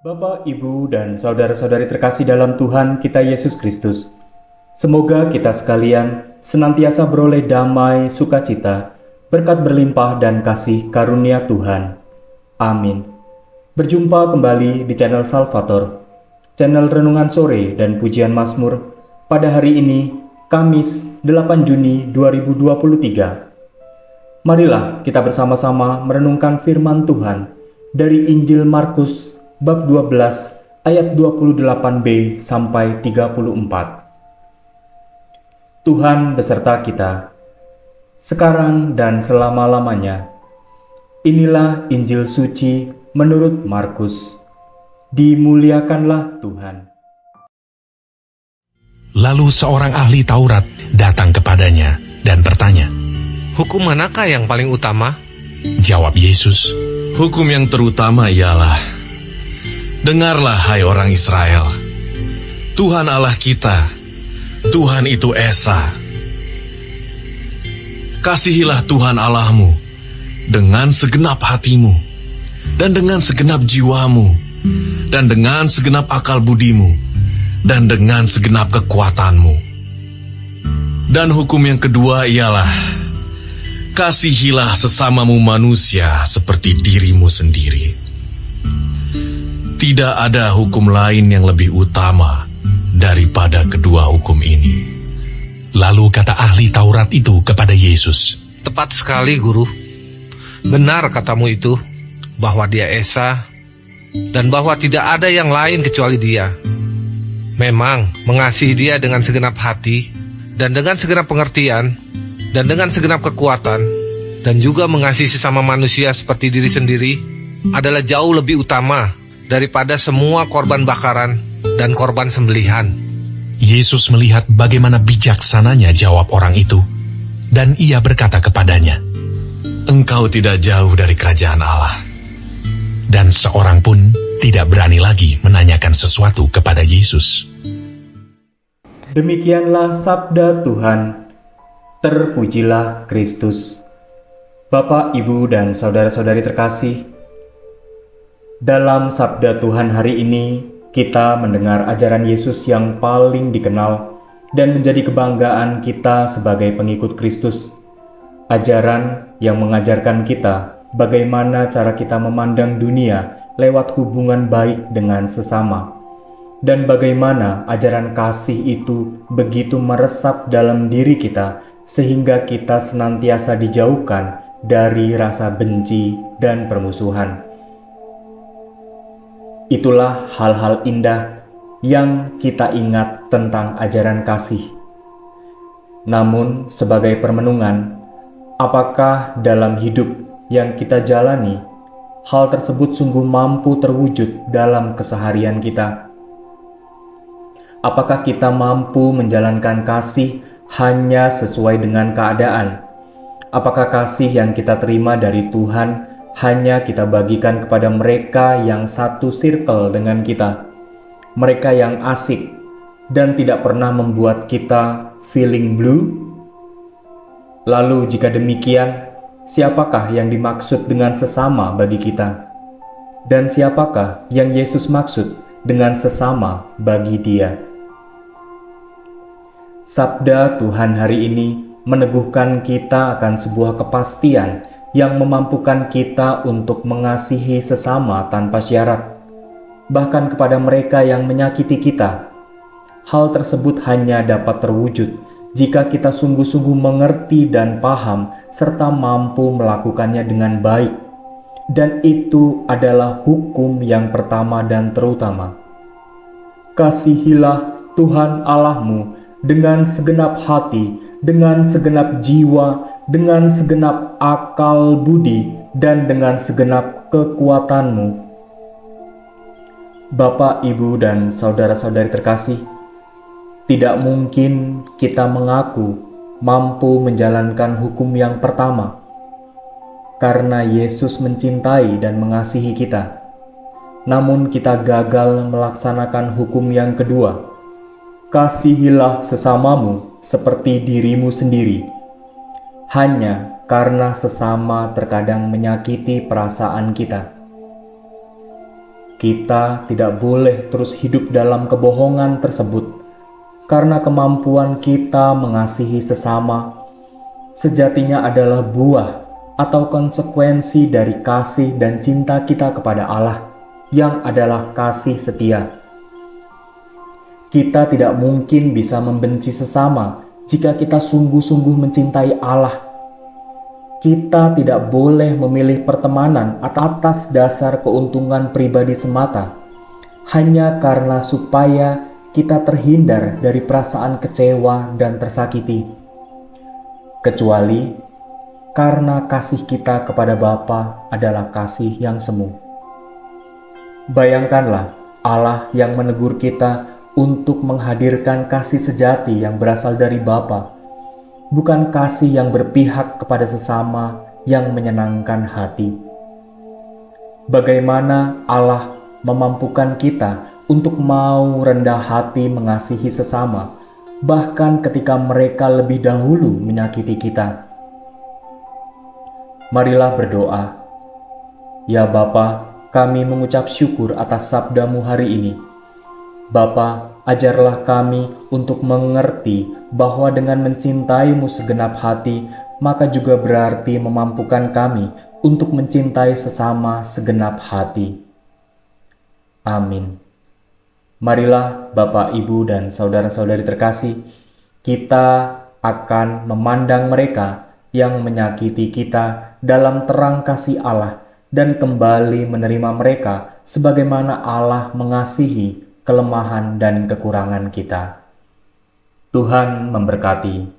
Bapak, Ibu, dan saudara-saudari terkasih dalam Tuhan kita Yesus Kristus, semoga kita sekalian senantiasa beroleh damai, sukacita, berkat berlimpah dan kasih karunia Tuhan. Amin. Berjumpa kembali di channel Salvator, channel Renungan Sore dan Pujian Mazmur pada hari ini, Kamis 8 Juni 2023. Marilah kita bersama-sama merenungkan firman Tuhan dari Injil Markus bab 12 ayat 28b sampai 34. Tuhan beserta kita, sekarang dan selama-lamanya. Inilah Injil suci menurut Markus. Dimuliakanlah Tuhan. Lalu seorang ahli Taurat datang kepadanya dan bertanya, "Hukum manakah yang paling utama?" Jawab Yesus, Hukum yang terutama ialah, dengarlah hai orang Israel, Tuhan Allah kita, Tuhan itu Esa. Kasihilah Tuhan Allahmu dengan segenap hatimu, dan dengan segenap jiwamu, dan dengan segenap akal budimu, dan dengan segenap kekuatanmu. Dan hukum yang kedua ialah, kasihilah sesamamu manusia seperti dirimu sendiri. Tidak ada hukum lain yang lebih utama daripada kedua hukum ini. Lalu kata ahli Taurat itu kepada Yesus, "Tepat sekali, Guru. Benar katamu itu, bahwa dia Esa, dan bahwa tidak ada yang lain kecuali dia. Memang mengasihi dia dengan segenap hati, dan dengan segenap pengertian, dan dengan segenap kekuatan, dan juga mengasihi sesama manusia seperti diri sendiri, adalah jauh lebih utama daripada semua korban bakaran dan korban sembelihan." Yesus melihat bagaimana bijaksananya jawab orang itu, dan ia berkata kepadanya, Engkau tidak jauh dari kerajaan Allah. dan seorang pun tidak berani lagi menanyakan sesuatu kepada Yesus. Demikianlah sabda Tuhan. Terpujilah Kristus. Bapak, Ibu, dan saudara-saudari terkasih, dalam sabda Tuhan hari ini, kita mendengar ajaran Yesus yang paling dikenal dan menjadi kebanggaan kita sebagai pengikut Kristus. Ajaran yang mengajarkan kita bagaimana cara kita memandang dunia lewat hubungan baik dengan sesama, dan bagaimana ajaran kasih itu begitu meresap dalam diri kita sehingga kita senantiasa dijauhkan dari rasa benci dan permusuhan. Itulah hal-hal indah yang kita ingat tentang ajaran kasih. Namun, sebagai permenungan, apakah dalam hidup yang kita jalani, hal tersebut sungguh mampu terwujud dalam keseharian kita? Apakah kita mampu menjalankan kasih hanya sesuai dengan keadaan? Apakah kasih yang kita terima dari Tuhan hanya kita bagikan kepada mereka yang satu circle dengan kita, mereka yang asik dan tidak pernah membuat kita feeling blue? Lalu jika demikian, siapakah yang dimaksud dengan sesama bagi kita? Dan siapakah yang Yesus maksud dengan sesama bagi Dia? Sabda Tuhan hari ini meneguhkan kita akan sebuah kepastian yang memampukan kita untuk mengasihi sesama tanpa syarat, bahkan kepada mereka yang menyakiti kita. Hal tersebut hanya dapat terwujud jika kita sungguh-sungguh mengerti dan paham serta mampu melakukannya dengan baik. Dan itu adalah hukum yang pertama dan terutama. Kasihilah Tuhan Allahmu dengan segenap hati, dengan segenap jiwa, dengan segenap akal budi, dan dengan segenap kekuatanmu. Bapak, Ibu, dan saudara-saudari terkasih, tidak mungkin kita mengaku mampu menjalankan hukum yang pertama, karena Yesus mencintai dan mengasihi kita. Namun kita gagal melaksanakan hukum yang kedua, kasihilah sesamamu seperti dirimu sendiri, hanya karena sesama terkadang menyakiti perasaan kita. Kita tidak boleh terus hidup dalam kebohongan tersebut, karena kemampuan kita mengasihi sesama sejatinya adalah buah atau konsekuensi dari kasih dan cinta kita kepada Allah, yang adalah kasih setia. Kita tidak mungkin bisa membenci sesama jika kita sungguh-sungguh mencintai Allah. Kita tidak boleh memilih pertemanan atas dasar keuntungan pribadi semata, hanya karena supaya kita terhindar dari perasaan kecewa dan tersakiti. Kecuali karena kasih kita kepada Bapa adalah kasih yang semu. Bayangkanlah Allah yang menegur kita untuk menghadirkan kasih sejati yang berasal dari Bapa, bukan kasih yang berpihak kepada sesama yang menyenangkan hati. Bagaimana Allah memampukan kita untuk mau rendah hati mengasihi sesama, bahkan ketika mereka lebih dahulu menyakiti kita. Marilah berdoa. Ya Bapa, kami mengucap syukur atas sabda-Mu hari ini. Bapa, ajarlah kami untuk mengerti bahwa dengan mencintai-Mu segenap hati, maka juga berarti memampukan kami untuk mencintai sesama segenap hati. Amin. Marilah Bapak, Ibu, dan saudara-saudari terkasih, kita akan memandang mereka yang menyakiti kita dalam terang kasih Allah dan kembali menerima mereka sebagaimana Allah mengasihi kelemahan dan kekurangan kita. Tuhan memberkati.